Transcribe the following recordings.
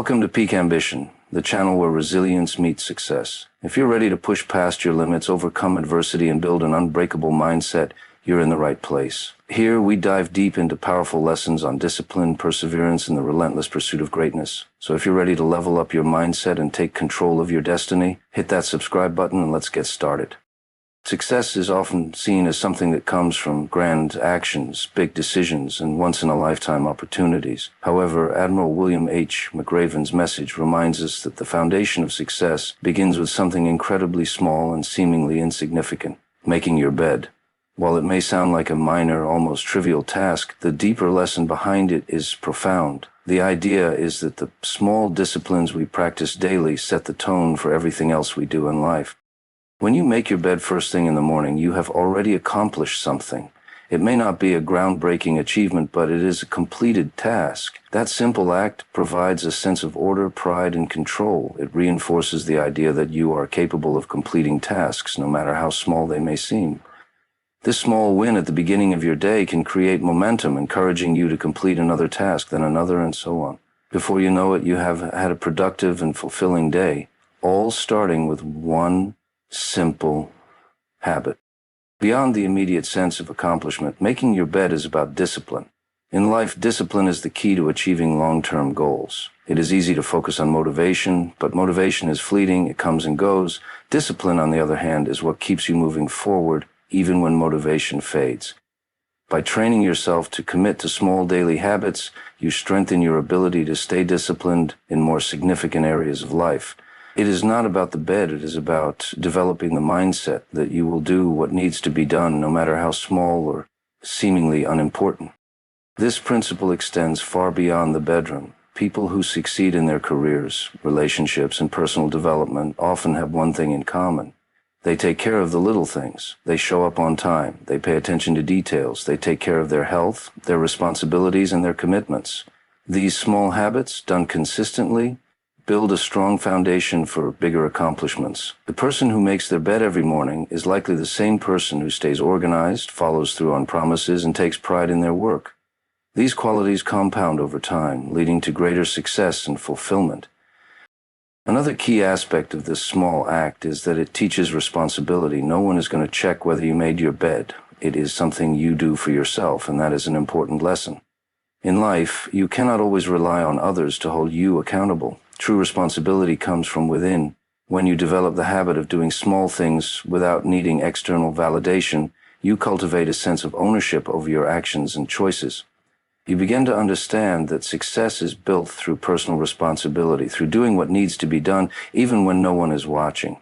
Welcome to Peak Ambition, the channel where resilience meets success. If you're ready to push past your limits, overcome adversity, and build an unbreakable mindset, you're in the right place. Here, we dive deep into powerful lessons on discipline, perseverance, and the relentless pursuit of greatness. So if you're ready to level up your mindset and take control of your destiny, hit that subscribe button and let's get started. Success is often seen as something that comes from grand actions, big decisions, and once-in-a-lifetime opportunities. However, Admiral William H. McRaven's message reminds us that the foundation of success begins with something incredibly small and seemingly insignificant: making your bed. While it may sound like a minor, almost trivial task, the deeper lesson behind it is profound. The idea is that the small disciplines we practice daily set the tone for everything else we do in life. When you make your bed first thing in the morning, you have already accomplished something. It may not be a groundbreaking achievement, but it is a completed task. That simple act provides a sense of order, pride, and control. It reinforces the idea that you are capable of completing tasks, no matter how small they may seem. This small win at the beginning of your day can create momentum, encouraging you to complete another task, then another, and so on. Before you know it, you have had a productive and fulfilling day, all starting with one simple habit. Beyond the immediate sense of accomplishment, making your bed is about discipline. In life, discipline is the key to achieving long-term goals. It is easy to focus on motivation, but motivation is fleeting, it comes and goes. Discipline, on the other hand, is what keeps you moving forward, even when motivation fades. By training yourself to commit to small daily habits, you strengthen your ability to stay disciplined in more significant areas of life. It is not about the bed, it is about developing the mindset that you will do what needs to be done, no matter how small or seemingly unimportant. This principle extends far beyond the bedroom. People who succeed in their careers, relationships, and personal development often have one thing in common. They take care of the little things. They show up on time. They pay attention to details. They take care of their health, their responsibilities, and their commitments. These small habits, done consistently, build a strong foundation for bigger accomplishments. The person who makes their bed every morning is likely the same person who stays organized, follows through on promises, and takes pride in their work. These qualities compound over time, leading to greater success and fulfillment. Another key aspect of this small act is that it teaches responsibility. No one is going to check whether you made your bed. It is something you do for yourself, and that is an important lesson. In life, you cannot always rely on others to hold you accountable. True responsibility comes from within. When you develop the habit of doing small things without needing external validation, you cultivate a sense of ownership over your actions and choices. You begin to understand that success is built through personal responsibility, through doing what needs to be done, even when no one is watching.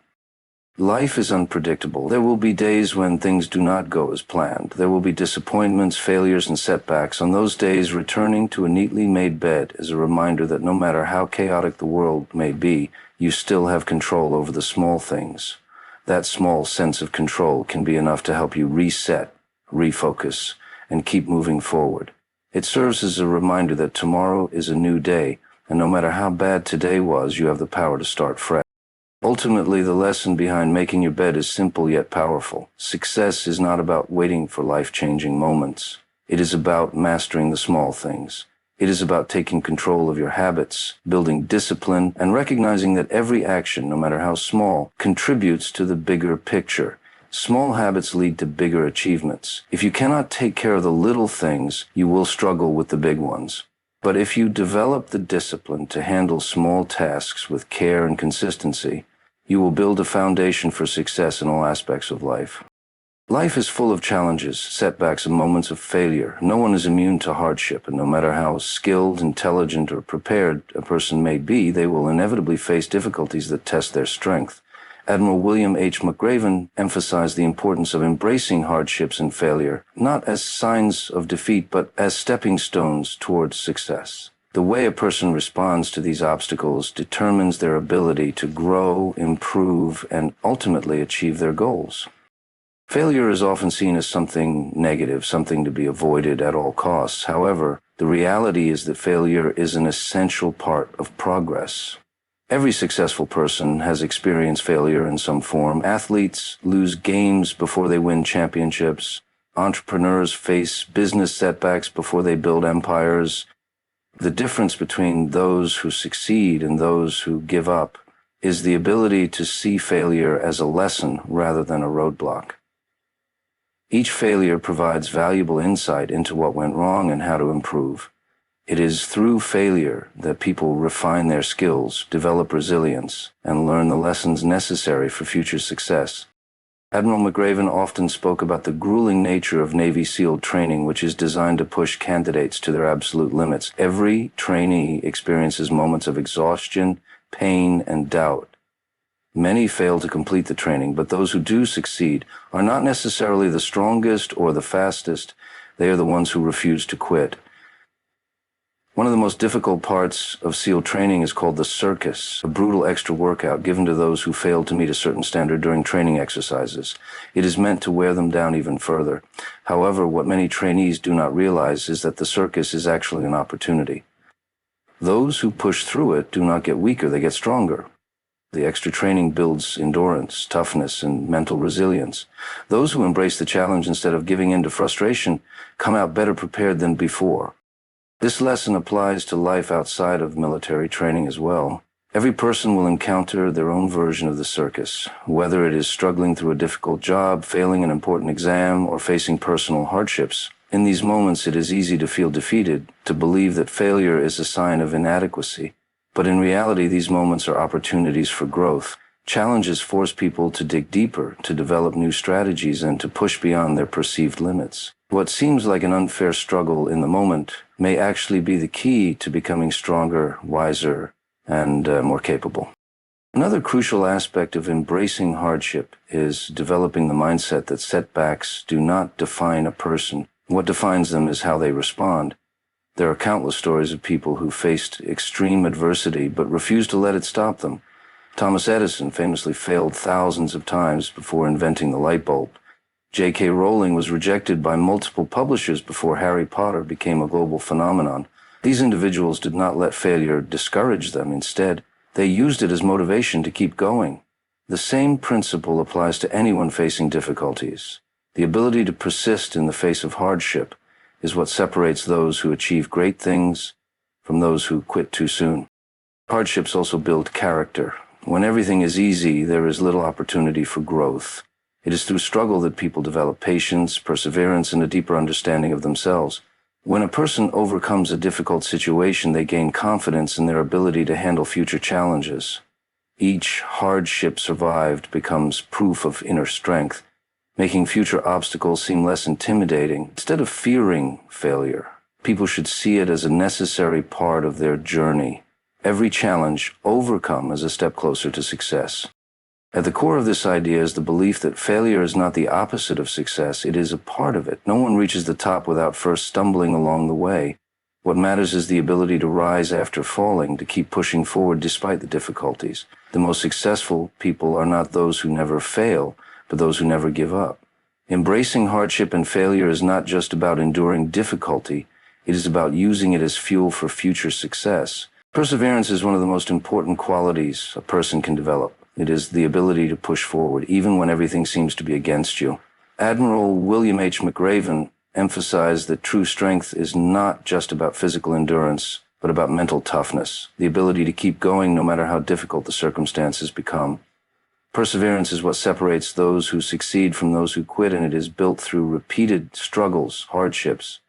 Life is unpredictable. There will be days when things do not go as planned. There will be disappointments, failures, and setbacks. On those days, returning to a neatly made bed is a reminder that no matter how chaotic the world may be, you still have control over the small things. That small sense of control can be enough to help you reset, refocus, and keep moving forward. It serves as a reminder that tomorrow is a new day, and no matter how bad today was, you have the power to start fresh. Ultimately, the lesson behind making your bed is simple yet powerful. Success is not about waiting for life-changing moments. It is about mastering the small things. It is about taking control of your habits, building discipline, and recognizing that every action, no matter how small, contributes to the bigger picture. Small habits lead to bigger achievements. If you cannot take care of the little things, you will struggle with the big ones. But if you develop the discipline to handle small tasks with care and consistency, you will build a foundation for success in all aspects of life. Life is full of challenges, setbacks, and moments of failure. No one is immune to hardship, and no matter how skilled, intelligent, or prepared a person may be, they will inevitably face difficulties that test their strength. Admiral William H. McRaven emphasized the importance of embracing hardships and failure, not as signs of defeat, but as stepping stones towards success. The way a person responds to these obstacles determines their ability to grow, improve, and ultimately achieve their goals. Failure is often seen as something negative, something to be avoided at all costs. However, the reality is that failure is an essential part of progress. Every successful person has experienced failure in some form. Athletes lose games before they win championships. Entrepreneurs face business setbacks before they build empires. The difference between those who succeed and those who give up is the ability to see failure as a lesson rather than a roadblock. Each failure provides valuable insight into what went wrong and how to improve. It is through failure that people refine their skills, develop resilience, and learn the lessons necessary for future success. Admiral McRaven often spoke about the grueling nature of Navy SEAL training, which is designed to push candidates to their absolute limits. Every trainee experiences moments of exhaustion, pain, and doubt. Many fail to complete the training, but those who do succeed are not necessarily the strongest or the fastest. They are the ones who refuse to quit. One of the most difficult parts of SEAL training is called the circus, a brutal extra workout given to those who fail to meet a certain standard during training exercises. It is meant to wear them down even further. However, what many trainees do not realize is that the circus is actually an opportunity. Those who push through it do not get weaker, they get stronger. The extra training builds endurance, toughness, and mental resilience. Those who embrace the challenge instead of giving in to frustration come out better prepared than before. This lesson applies to life outside of military training as well. Every person will encounter their own version of the circus, whether it is struggling through a difficult job, failing an important exam, or facing personal hardships. In these moments, it is easy to feel defeated, to believe that failure is a sign of inadequacy. But in reality, these moments are opportunities for growth. Challenges force people to dig deeper, to develop new strategies, and to push beyond their perceived limits. What seems like an unfair struggle in the moment may actually be the key to becoming stronger, wiser, and more capable. Another crucial aspect of embracing hardship is developing the mindset that setbacks do not define a person. What defines them is how they respond. There are countless stories of people who faced extreme adversity but refused to let it stop them. Thomas Edison famously failed thousands of times before inventing the light bulb. J.K. Rowling was rejected by multiple publishers before Harry Potter became a global phenomenon. These individuals did not let failure discourage them. Instead, they used it as motivation to keep going. The same principle applies to anyone facing difficulties. The ability to persist in the face of hardship is what separates those who achieve great things from those who quit too soon. Hardships also build character. When everything is easy, there is little opportunity for growth. It is through struggle that people develop patience, perseverance, and a deeper understanding of themselves. When a person overcomes a difficult situation, they gain confidence in their ability to handle future challenges. Each hardship survived becomes proof of inner strength, making future obstacles seem less intimidating. Instead of fearing failure, people should see it as a necessary part of their journey. Every challenge overcome is a step closer to success. At the core of this idea is the belief that failure is not the opposite of success, it is a part of it. No one reaches the top without first stumbling along the way. What matters is the ability to rise after falling, to keep pushing forward despite the difficulties. The most successful people are not those who never fail, but those who never give up. Embracing hardship and failure is not just about enduring difficulty, it is about using it as fuel for future success. Perseverance is one of the most important qualities a person can develop. It is the ability to push forward, even when everything seems to be against you. Admiral William H. McRaven emphasized that true strength is not just about physical endurance, but about mental toughness, the ability to keep going no matter how difficult the circumstances become. Perseverance is what separates those who succeed from those who quit, and it is built through repeated struggles, hardships,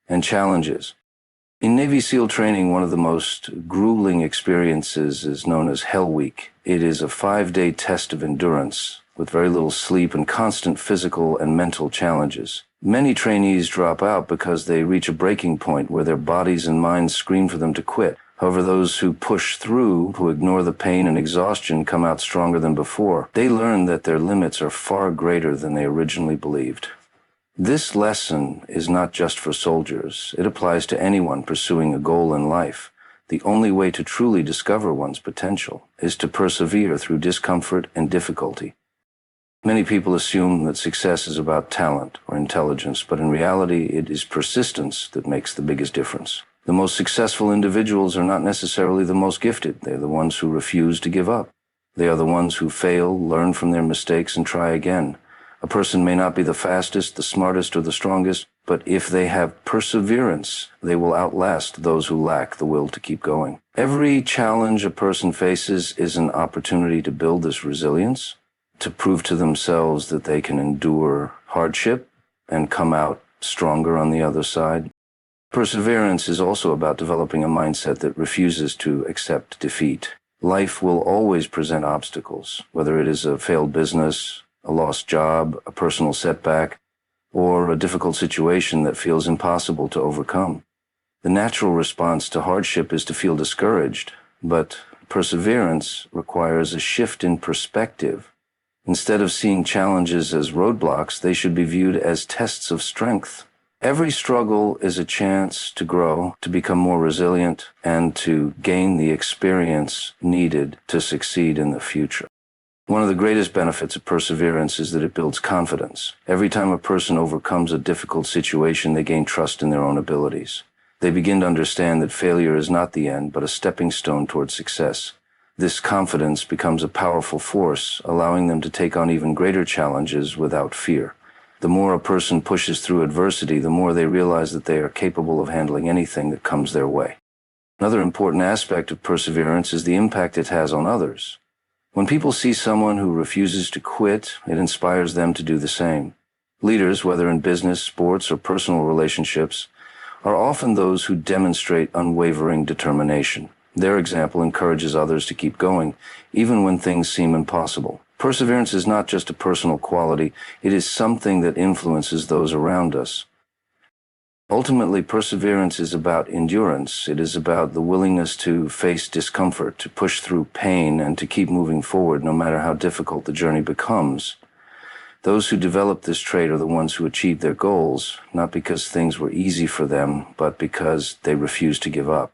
and challenges. In Navy SEAL training, one of the most grueling experiences is known as Hell Week. It is a 5-day test of endurance, with very little sleep and constant physical and mental challenges. Many trainees drop out because they reach a breaking point where their bodies and minds scream for them to quit. However, those who push through, who ignore the pain and exhaustion, come out stronger than before. They learn that their limits are far greater than they originally believed. This lesson is not just for soldiers. It applies to anyone pursuing a goal in life. The only way to truly discover one's potential is to persevere through discomfort and difficulty. Many people assume that success is about talent or intelligence, but in reality, it is persistence that makes the biggest difference. The most successful individuals are not necessarily the most gifted. They're the ones who refuse to give up. They are the ones who fail, learn from their mistakes, and try again. A person may not be the fastest, the smartest, or the strongest, but if they have perseverance, they will outlast those who lack the will to keep going. Every challenge a person faces is an opportunity to build this resilience, to prove to themselves that they can endure hardship and come out stronger on the other side. Perseverance is also about developing a mindset that refuses to accept defeat. Life will always present obstacles, whether it is a failed business, a lost job, a personal setback, or a difficult situation that feels impossible to overcome. The natural response to hardship is to feel discouraged, but perseverance requires a shift in perspective. Instead of seeing challenges as roadblocks, they should be viewed as tests of strength. Every struggle is a chance to grow, to become more resilient, and to gain the experience needed to succeed in the future. One of the greatest benefits of perseverance is that it builds confidence. Every time a person overcomes a difficult situation, they gain trust in their own abilities. They begin to understand that failure is not the end, but a stepping stone towards success. This confidence becomes a powerful force, allowing them to take on even greater challenges without fear. The more a person pushes through adversity, the more they realize that they are capable of handling anything that comes their way. Another important aspect of perseverance is the impact it has on others. When people see someone who refuses to quit, it inspires them to do the same. Leaders, whether in business, sports, or personal relationships, are often those who demonstrate unwavering determination. Their example encourages others to keep going, even when things seem impossible. Perseverance is not just a personal quality, it is something that influences those around us. Ultimately, perseverance is about endurance. It is about the willingness to face discomfort, to push through pain, and to keep moving forward no matter how difficult the journey becomes. Those who develop this trait are the ones who achieve their goals, not because things were easy for them, but because they refused to give up.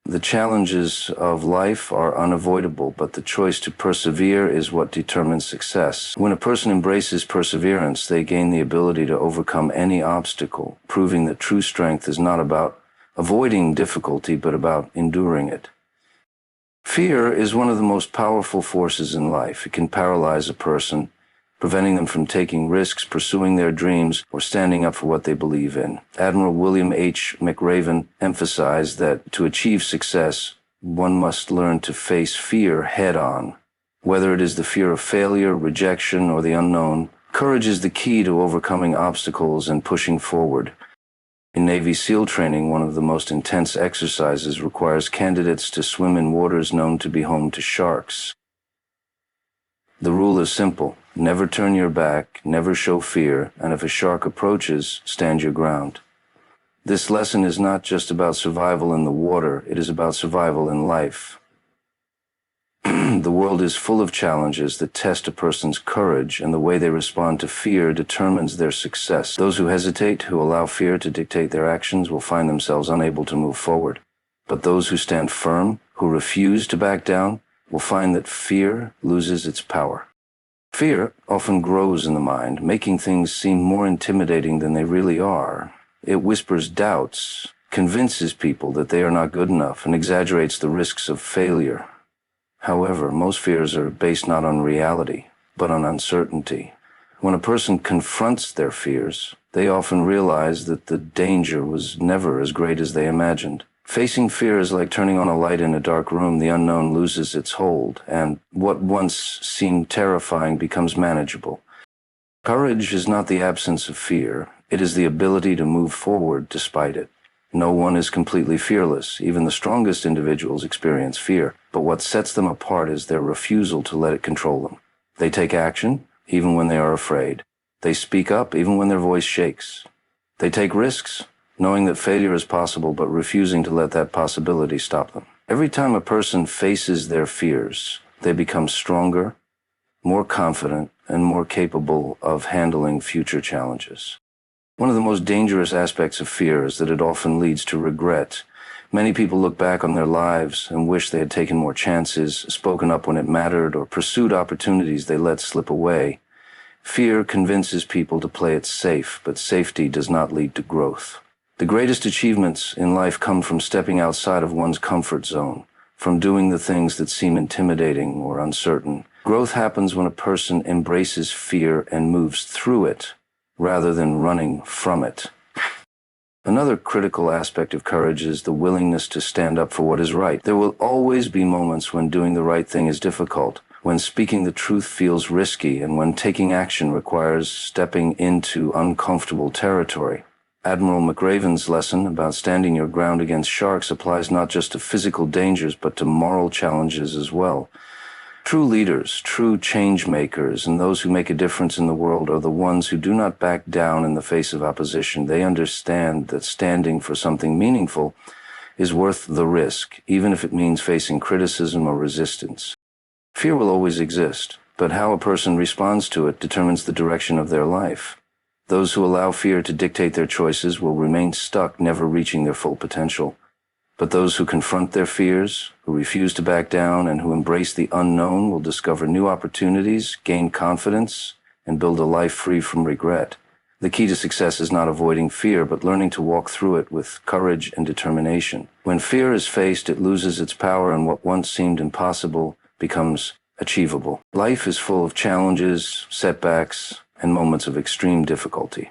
The challenges of life are unavoidable, but the choice to persevere is what determines success. When a person embraces perseverance, they gain the ability to overcome any obstacle, proving that true strength is not about avoiding difficulty, but about enduring it. Fear is one of the most powerful forces in life. It can paralyze a person, preventing them from taking risks, pursuing their dreams, or standing up for what they believe in. Admiral William H. McRaven emphasized that to achieve success, one must learn to face fear head-on. Whether it is the fear of failure, rejection, or the unknown, courage is the key to overcoming obstacles and pushing forward. In Navy SEAL training, one of the most intense exercises requires candidates to swim in waters known to be home to sharks. The rule is simple. Never turn your back, never show fear, and if a shark approaches, stand your ground. This lesson is not just about survival in the water, it is about survival in life. The world is full of challenges that test a person's courage, and the way they respond to fear determines their success. Those who hesitate, who allow fear to dictate their actions, will find themselves unable to move forward. But those who stand firm, who refuse to back down, will find that fear loses its power. Fear often grows in the mind, making things seem more intimidating than they really are. It whispers doubts, convinces people that they are not good enough, and exaggerates the risks of failure. However, most fears are based not on reality, but on uncertainty. When a person confronts their fears, they often realize that the danger was never as great as they imagined. Facing fear is like turning on a light in a dark room. The unknown loses its hold, and what once seemed terrifying becomes manageable. Courage is not the absence of fear. It is the ability to move forward despite it. No one is completely fearless. Even the strongest individuals experience fear, but what sets them apart is their refusal to let it control them. They take action, even when they are afraid. They speak up, even when their voice shakes. They take risks, knowing that failure is possible, but refusing to let that possibility stop them. Every time a person faces their fears, they become stronger, more confident, and more capable of handling future challenges. One of the most dangerous aspects of fear is that it often leads to regret. Many people look back on their lives and wish they had taken more chances, spoken up when it mattered, or pursued opportunities they let slip away. Fear convinces people to play it safe, but safety does not lead to growth. The greatest achievements in life come from stepping outside of one's comfort zone. from doing the things that seem intimidating or uncertain. Growth happens when a person embraces fear and moves through it, rather than running from it. Another critical aspect of courage is the willingness to stand up for what is right. There will always be moments when doing the right thing is difficult, when speaking the truth feels risky, and when taking action requires stepping into uncomfortable territory. Admiral McRaven's lesson about standing your ground against sharks applies not just to physical dangers but to moral challenges as well. True leaders, true change makers, and those who make a difference in the world are the ones who do not back down in the face of opposition. They understand that standing for something meaningful is worth the risk, even if it means facing criticism or resistance. Fear will always exist, but how a person responds to it determines the direction of their life. Those who allow fear to dictate their choices will remain stuck, never reaching their full potential. But those who confront their fears, who refuse to back down, and who embrace the unknown will discover new opportunities, gain confidence, and build a life free from regret. The key to success is not avoiding fear, but learning to walk through it with courage and determination. When fear is faced, it loses its power, and what once seemed impossible becomes achievable. Life is full of challenges, setbacks, and moments of extreme difficulty.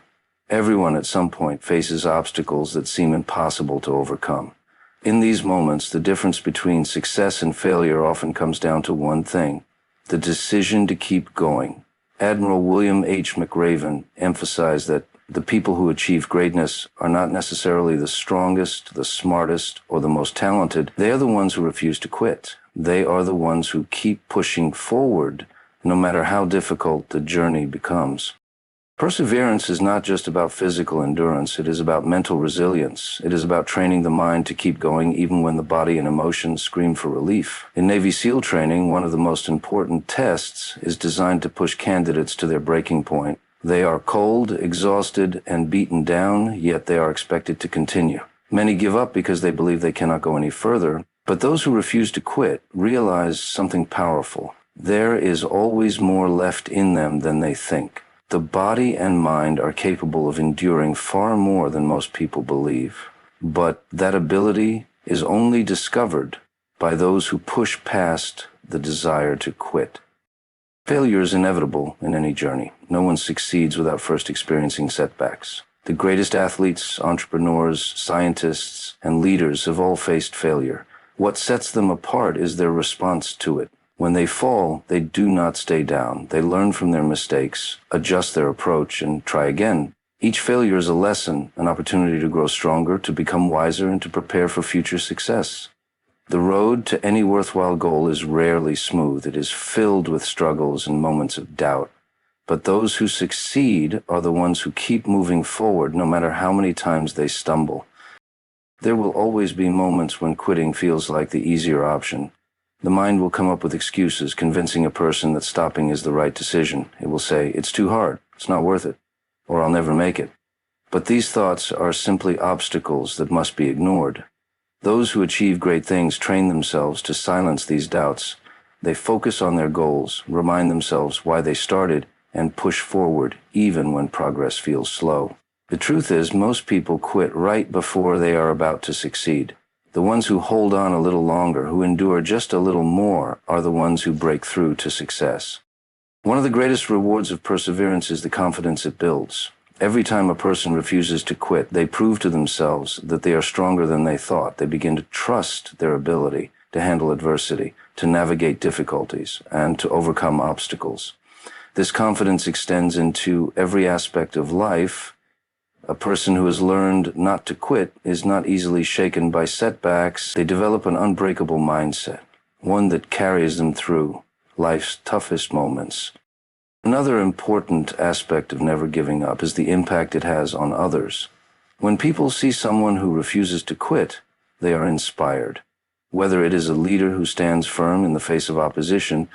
Everyone at some point faces obstacles that seem impossible to overcome. In these moments, the difference between success and failure often comes down to one thing: the decision to keep going. Admiral William H. McRaven emphasized that the people who achieve greatness are not necessarily the strongest, the smartest, or the most talented. They are the ones who refuse to quit. They are the ones who keep pushing forward, no matter how difficult the journey becomes. Perseverance is not just about physical endurance, it is about mental resilience. It is about training the mind to keep going even when the body and emotions scream for relief. In Navy SEAL training, one of the most important tests is designed to push candidates to their breaking point. They are cold, exhausted, and beaten down, yet they are expected to continue. Many give up because they believe they cannot go any further, but those who refuse to quit realize something powerful. There is always more left in them than they think. The body and mind are capable of enduring far more than most people believe, but that ability is only discovered by those who push past the desire to quit. Failure is inevitable in any journey. No one succeeds without first experiencing setbacks. The greatest athletes, entrepreneurs, scientists, and leaders have all faced failure. What sets them apart is their response to it. When they fall, they do not stay down. They learn from their mistakes, adjust their approach, and try again. Each failure is a lesson, an opportunity to grow stronger, to become wiser, and to prepare for future success. The road to any worthwhile goal is rarely smooth. It is filled with struggles and moments of doubt. But those who succeed are the ones who keep moving forward no matter how many times they stumble. There will always be moments when quitting feels like the easier option. The mind will come up with excuses, convincing a person that stopping is the right decision. It will say, "It's too hard, it's not worth it," or "I'll never make it." But these thoughts are simply obstacles that must be ignored. Those who achieve great things train themselves to silence these doubts. They focus on their goals, remind themselves why they started, and push forward even when progress feels slow. The truth is, most people quit right before they are about to succeed. The ones who hold on a little longer, who endure just a little more, are the ones who break through to success. One of the greatest rewards of perseverance is the confidence it builds. Every time a person refuses to quit, they prove to themselves that they are stronger than they thought. They begin to trust their ability to handle adversity, to navigate difficulties, and to overcome obstacles. This confidence extends into every aspect of life. A person who has learned not to quit is not easily shaken by setbacks. They develop an unbreakable mindset, one that carries them through life's toughest moments. Another important aspect of never giving up is the impact it has on others. When people see someone who refuses to quit, they are inspired. Whether it is a leader who stands firm in the face of opposition,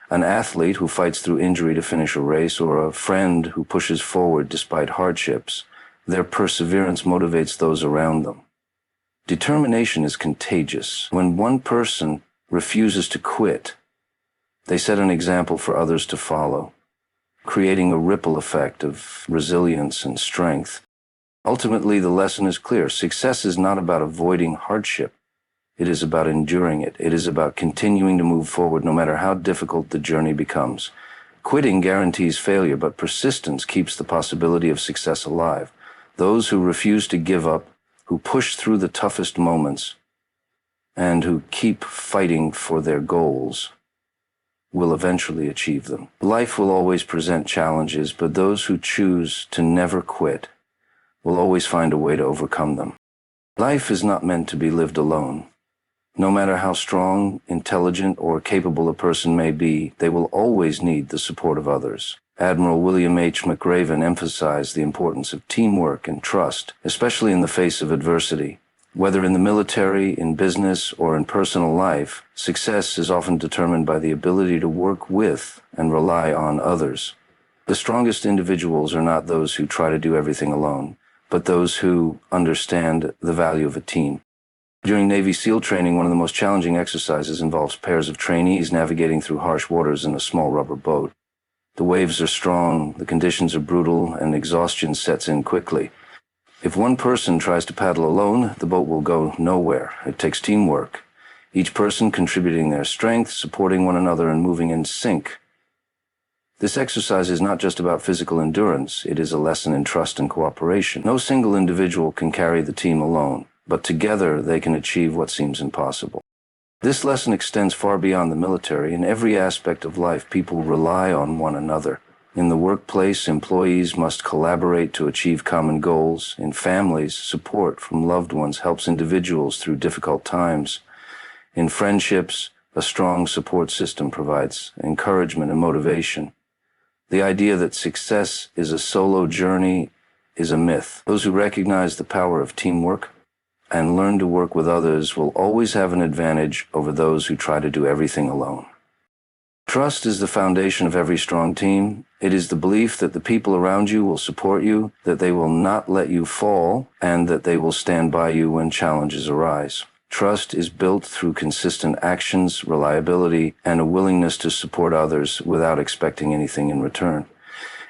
an athlete who fights through injury to finish a race, or a friend who pushes forward despite hardships, their perseverance motivates those around them. Determination is contagious. When one person refuses to quit, they set an example for others to follow, creating a ripple effect of resilience and strength. Ultimately, the lesson is clear. Success is not about avoiding hardship. It is about enduring it. It is about continuing to move forward no matter how difficult the journey becomes. Quitting guarantees failure, but persistence keeps the possibility of success alive. Those who refuse to give up, who push through the toughest moments, and who keep fighting for their goals will eventually achieve them. Life will always present challenges, but those who choose to never quit will always find a way to overcome them. Life is not meant to be lived alone. No matter how strong, intelligent, or capable a person may be, they will always need the support of others. Admiral William H. McRaven emphasized the importance of teamwork and trust, especially in the face of adversity. Whether in the military, in business, or in personal life, success is often determined by the ability to work with and rely on others. The strongest individuals are not those who try to do everything alone, but those who understand the value of a team. During Navy SEAL training, one of the most challenging exercises involves pairs of trainees navigating through harsh waters in a small rubber boat. The waves are strong, the conditions are brutal, and exhaustion sets in quickly. If one person tries to paddle alone, the boat will go nowhere. It takes teamwork, each person contributing their strength, supporting one another, and moving in sync. This exercise is not just about physical endurance, it is a lesson in trust and cooperation. No single individual can carry the team alone, but together they can achieve what seems impossible. This lesson extends far beyond the military. In every aspect of life, people rely on one another. In the workplace, employees must collaborate to achieve common goals. In families, support from loved ones helps individuals through difficult times. In friendships, a strong support system provides encouragement and motivation. The idea that success is a solo journey is a myth. Those who recognize the power of teamwork and learn to work with others will always have an advantage over those who try to do everything alone. Trust is the foundation of every strong team. It is the belief that the people around you will support you, that they will not let you fall, and that they will stand by you when challenges arise. Trust is built through consistent actions, reliability, and a willingness to support others without expecting anything in return.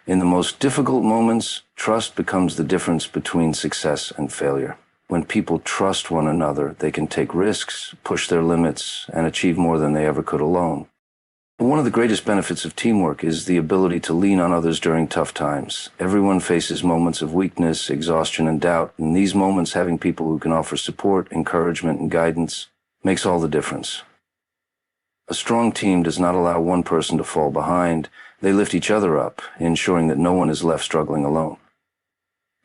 In the most difficult moments, trust becomes the difference between success and failure. When people trust one another, they can take risks, push their limits, and achieve more than they ever could alone. One of the greatest benefits of teamwork is the ability to lean on others during tough times. Everyone faces moments of weakness, exhaustion, and doubt. In these moments, having people who can offer support, encouragement, and guidance makes all the difference. A strong team does not allow one person to fall behind. They lift each other up, ensuring that no one is left struggling alone.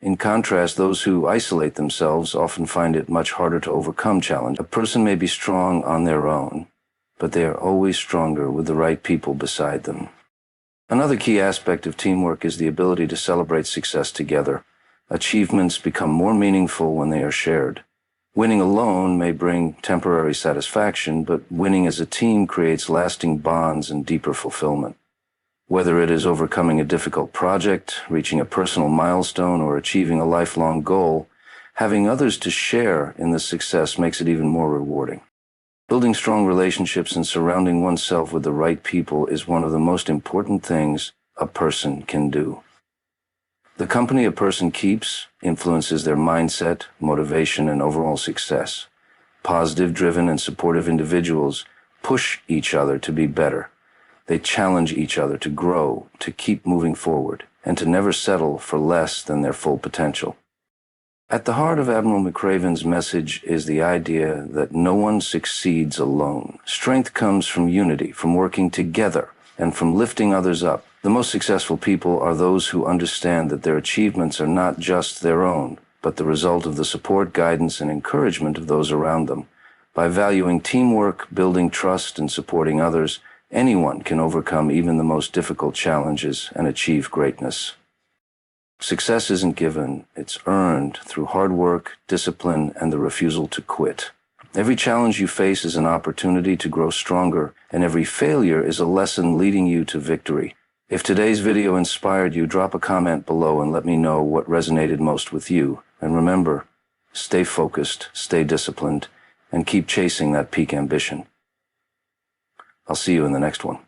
In contrast, those who isolate themselves often find it much harder to overcome challenge. A person may be strong on their own, but they are always stronger with the right people beside them. Another key aspect of teamwork is the ability to celebrate success together. Achievements become more meaningful when they are shared. Winning alone may bring temporary satisfaction, but winning as a team creates lasting bonds and deeper fulfillment. Whether it is overcoming a difficult project, reaching a personal milestone, or achieving a lifelong goal, having others to share in the success makes it even more rewarding. Building strong relationships and surrounding oneself with the right people is one of the most important things a person can do. The company a person keeps influences their mindset, motivation, and overall success. Positive, driven, and supportive individuals push each other to be better. They challenge each other to grow, to keep moving forward, and to never settle for less than their full potential. At the heart of Admiral McRaven's message is the idea that no one succeeds alone. Strength comes from unity, from working together, and from lifting others up. The most successful people are those who understand that their achievements are not just their own, but the result of the support, guidance, and encouragement of those around them. By valuing teamwork, building trust, and supporting others, anyone can overcome even the most difficult challenges and achieve greatness. Success isn't given, it's earned through hard work, discipline, and the refusal to quit. Every challenge you face is an opportunity to grow stronger, and every failure is a lesson leading you to victory. If today's video inspired you, drop a comment below and let me know what resonated most with you. And remember, stay focused, stay disciplined, and keep chasing that peak ambition. I'll see you in the next one.